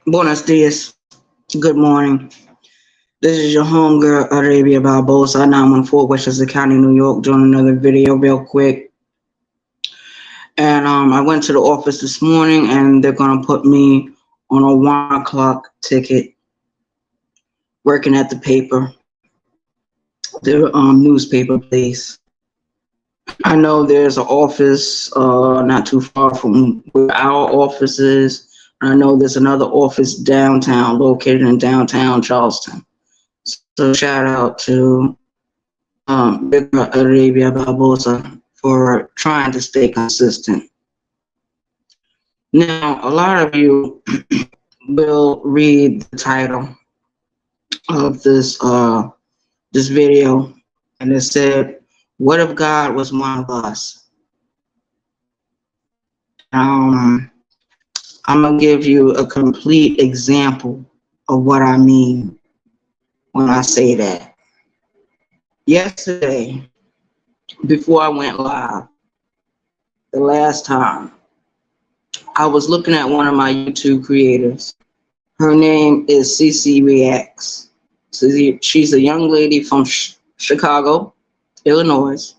Buenos dias. Good morning. This is your homegirl, Arabia Barbosa, 914 Westchester County, New York, doing another video real quick. And I went to the office this morning and they're going to put me on a 1 o'clock ticket working at the newspaper place. I know there's an office not too far from where our office is. I know there's another office downtown, located in downtown Charleston. So shout out to Big Arabia Barbosa for trying to stay consistent. Now, a lot of you will read the title of this video, and it said, "What if God was one of us?" I'm gonna give you a complete example of what I mean when I say that. Yesterday, before I went live, the last time, I was looking at one of my YouTube creators. Her name is CC Reacts. She's a young lady from Chicago, Illinois.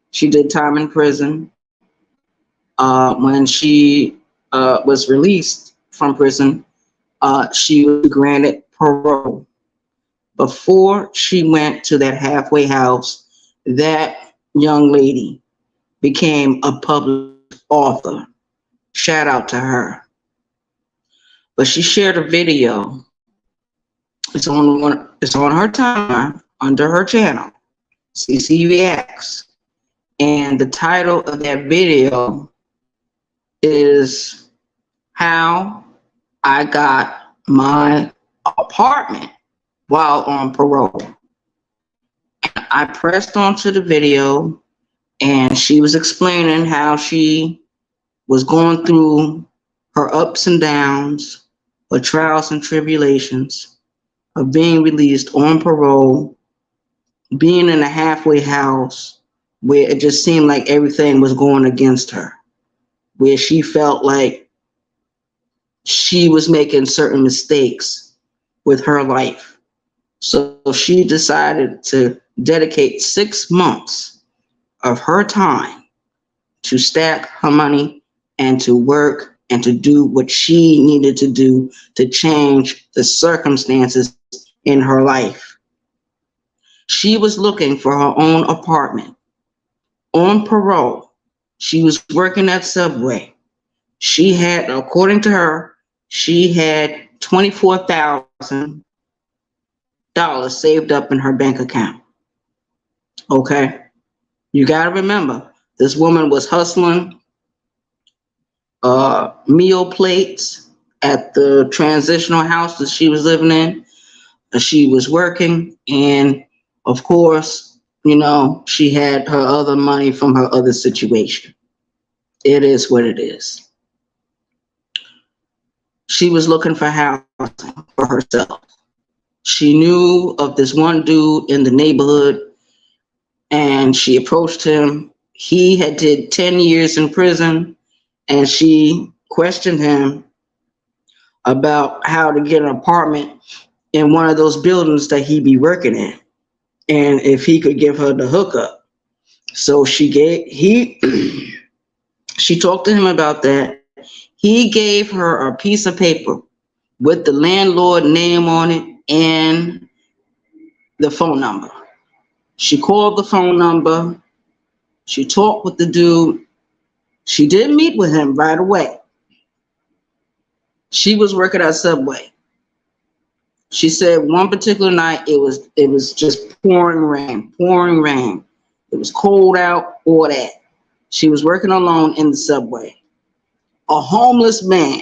She did time in prison. When she was released from prison, she was granted parole. Before she went to that halfway house, that young lady became a published author. Shout out to her. But she shared a video. It's on her timeline under her channel, CC Reacts. And the title of that video is How I Got My Apartment While on Parole. And I pressed onto the video and she was explaining how she was going through her ups and downs, her trials and tribulations of being released on parole, being in a halfway house where it just seemed like everything was going against her, where she felt like she was making certain mistakes with her life. So she decided to dedicate 6 months of her time to stack her money and to work and to do what she needed to do to change the circumstances in her life. She was looking for her own apartment on parole. She was working at Subway. She had, according to her, she had $24,000 saved up in her bank account. Okay? You got to remember, this woman was hustling meal plates at the transitional house that she was living in. She was working, and of course, she had her other money from her other situation. It is what it is. She was looking for housing for herself. She knew of this one dude in the neighborhood, and she approached him. He had did 10 years in prison, and she questioned him about how to get an apartment in one of those buildings that he'd be working in, and if he could give her the hookup. So she talked to him about that. He gave her a piece of paper with the landlord name on it and the phone number. She called the phone number. She talked with the dude. She didn't meet with him right away. She was working at Subway. She said one particular night it was just pouring rain. It was cold out, all that. She was working alone in the Subway. A homeless man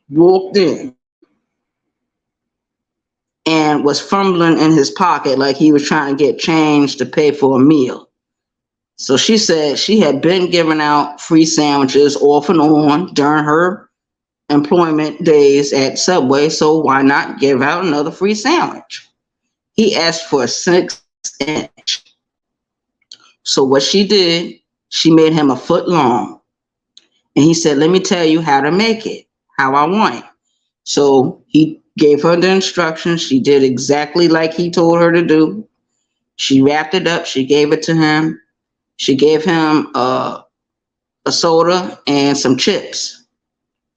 walked in and was fumbling in his pocket like he was trying to get change to pay for a meal. So she said she had been giving out free sandwiches off and on during her employment days at Subway, so why not give out another free sandwich? He asked for a 6-inch. So what she did, she made him a foot long. And he said, "Let me tell you how to make it, how I want it." So he gave her the instructions. She did exactly like he told her to do. She wrapped it up. She gave it to him. She gave him a soda and some chips.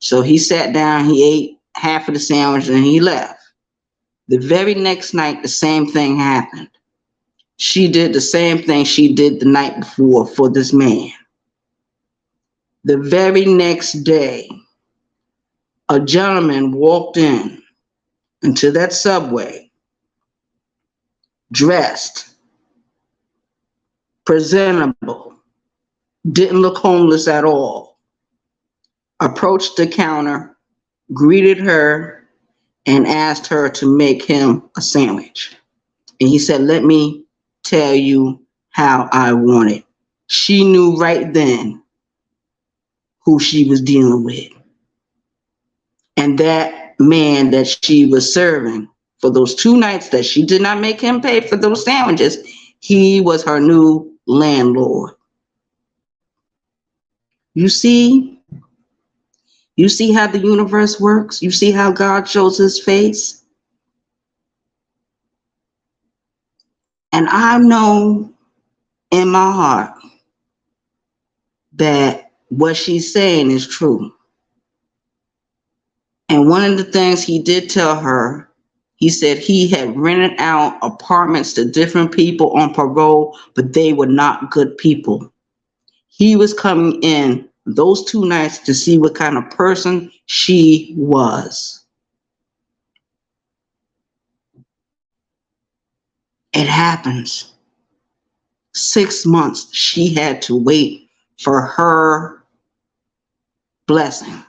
So he sat down. He ate half of the sandwich and he left. The very next night, the same thing happened. She did the same thing she did the night before for this man. The very next day, a gentleman walked into that Subway, dressed, presentable, didn't look homeless at all, approached the counter, greeted her, and asked her to make him a sandwich. And he said, "Let me tell you how I want it." She knew right then who she was dealing with. And that man that she was serving for those 2 nights that she did not make him pay for those sandwiches, he was her new landlord. You see how the universe works? You see how God shows his face? And I know in my heart that what she's saying is true. And one of the things he did tell her, he said he had rented out apartments to different people on parole, but they were not good people. He was coming in those 2 nights to see what kind of person she was. It happens. 6 months she had to wait for her blessing.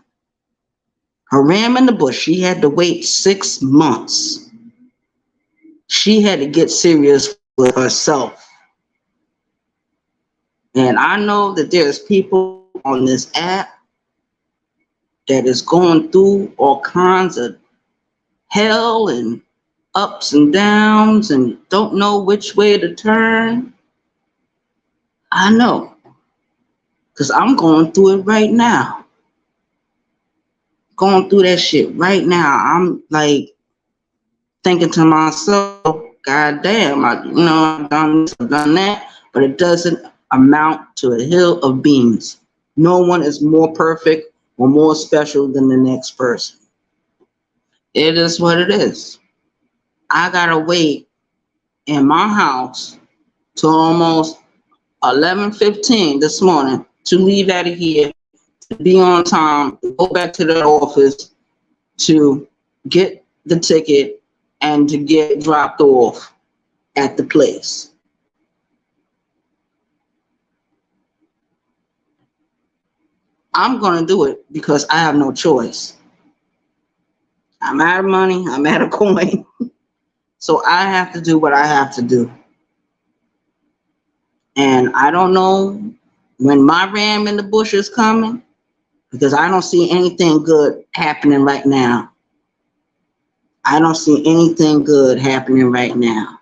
Her ram in the bush, she had to wait 6 months. She had to get serious with herself. And I know that there's people on this app that is going through all kinds of hell and ups and downs and don't know which way to turn. I know, because I'm going through it right now. Going through that shit right now. I'm like thinking to myself, God damn, I've done this, I've done that, but it doesn't amount to a hill of beans. No one is more perfect or more special than the next person. It is what it is. I gotta wait in my house till almost 11:15 this morning to leave out of here, to be on time, to go back to the office, to get the ticket, and to get dropped off at the place. I'm gonna do it because I have no choice. I'm out of money, I'm out of coin, so I have to do what I have to do. And I don't know when my ram in the bush is coming, because I don't see anything good happening right now. I don't see anything good happening right now.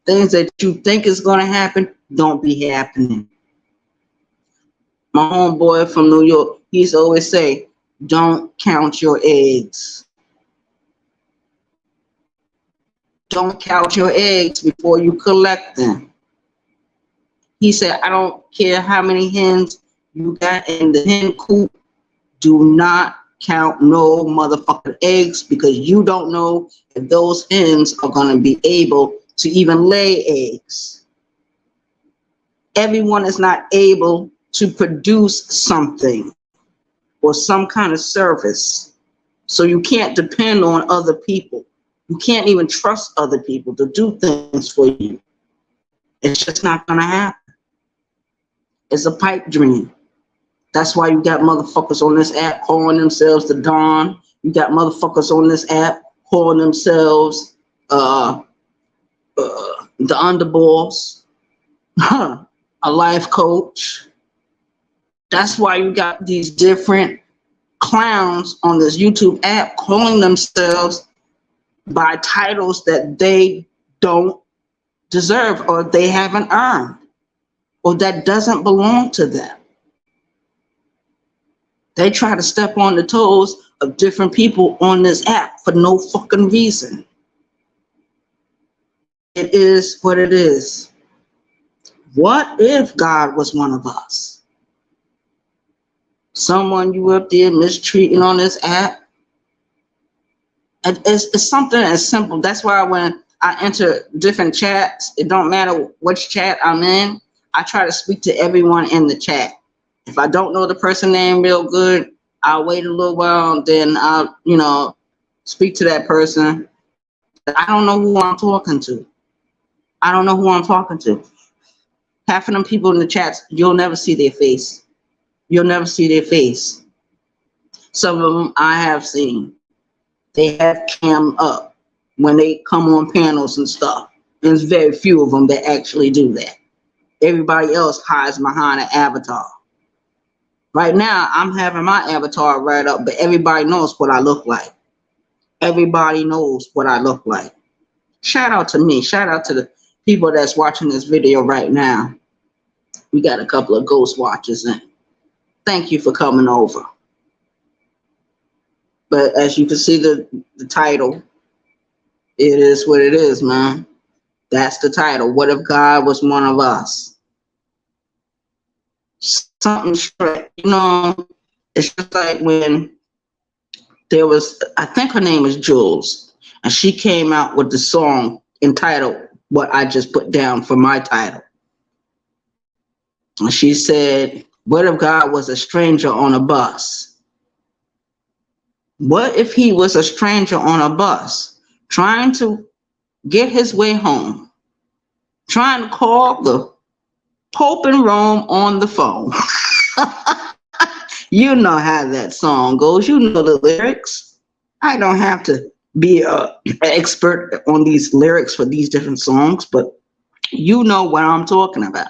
Things that you think is going to happen don't be happening. My homeboy from New York, he used to always say, don't count your eggs. Don't count your eggs before you collect them. He said, I don't care how many hens you got in the hen coop, do not count no motherfucking eggs, because you don't know if those hens are going to be able to even lay eggs. Everyone is not able to produce something or some kind of service. So you can't depend on other people. You can't even trust other people to do things for you. It's just not going to happen. It's a pipe dream. That's why you got motherfuckers on this app calling themselves the Dawn. You got motherfuckers on this app calling themselves the Underboss, a life coach. That's why you got these different clowns on this YouTube app calling themselves by titles that they don't deserve or they haven't earned or that doesn't belong to them. They try to step on the toes of different people on this app for no fucking reason. It is what it is. What if God was one of us? Someone you up there mistreating on this app? It's something as simple. That's why when I enter different chats, it don't matter which chat I'm in, I try to speak to everyone in the chat. If I don't know the person name real good, I'll wait a little while, then I'll, speak to that person. I don't know who I'm talking to. I don't know who I'm talking to. Half of them people in the chats, you'll never see their face. You'll never see their face. Some of them I have seen. They have cam up when they come on panels and stuff. There's very few of them that actually do that. Everybody else hides behind an avatar. Right now, I'm having my avatar right up, but everybody knows what I look like. Everybody knows what I look like. Shout out to me. Shout out to the people that's watching this video right now. We got a couple of ghost watchers in. Thank you for coming over. But as you can see the title, it is what it is, man. That's the title. What if God was one of us? Something straight, it's just like when there was, I think her name is Jules, and she came out with the song entitled what I just put down for my title. And she said, what if God was a stranger on a bus? What if he was a stranger on a bus trying to get his way home, trying to call the Pope in Rome on the phone? You know how that song goes. You know the lyrics. I don't have to be an expert on these lyrics for these different songs, but you know what I'm talking about.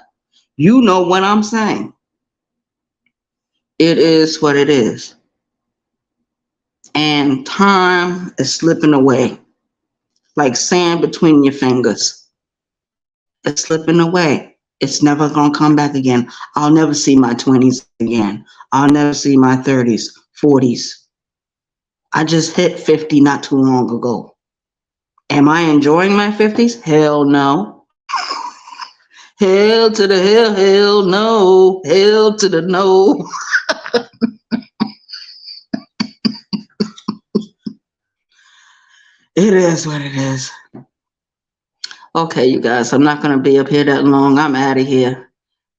You know what I'm saying. It is what it is. And time is slipping away like sand between your fingers. It's slipping away. It's never going to come back again. I'll never see my 20s again. I'll never see my 30s, 40s. I just hit 50 not too long ago. Am I enjoying my 50s? Hell no. Hell to the hell no. Hell to the no. It is what it is. Okay, you guys, I'm not going to be up here that long. I'm out of here.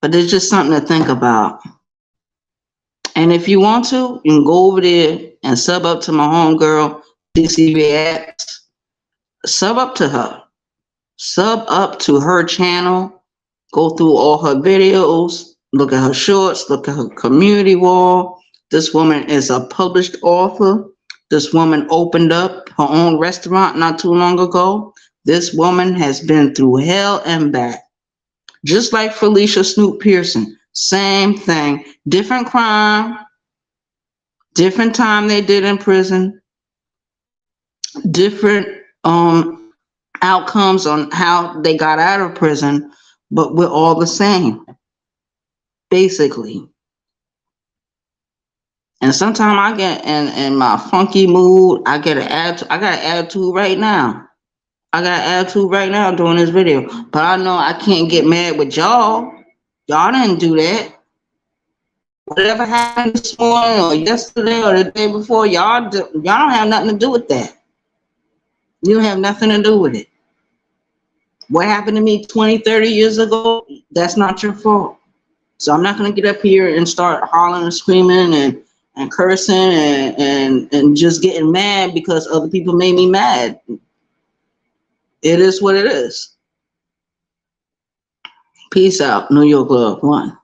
But there's just something to think about. And if you want to, you can go over there and sub up to my homegirl, CC Reacts. Sub up to her. Sub up to her channel. Go through all her videos. Look at her shorts. Look at her community wall. This woman is a published author. This woman opened up her own restaurant not too long ago. This woman has been through hell and back. Just like Felicia Snoop Pearson. Same thing. Different crime. Different time they did in prison. Different outcomes on how they got out of prison. But we're all the same. Basically. And sometimes I get in my funky mood. I got an attitude right now. I got an attitude right now doing this video. But I know I can't get mad with y'all. Y'all didn't do that. Whatever happened this morning or yesterday or the day before, y'all don't have nothing to do with that. You don't have nothing to do with it. What happened to me 20, 30 years ago, that's not your fault. So I'm not going to get up here and start hollering and screaming and cursing and just getting mad because other people made me mad. It is what it is. Peace out. New York love. One.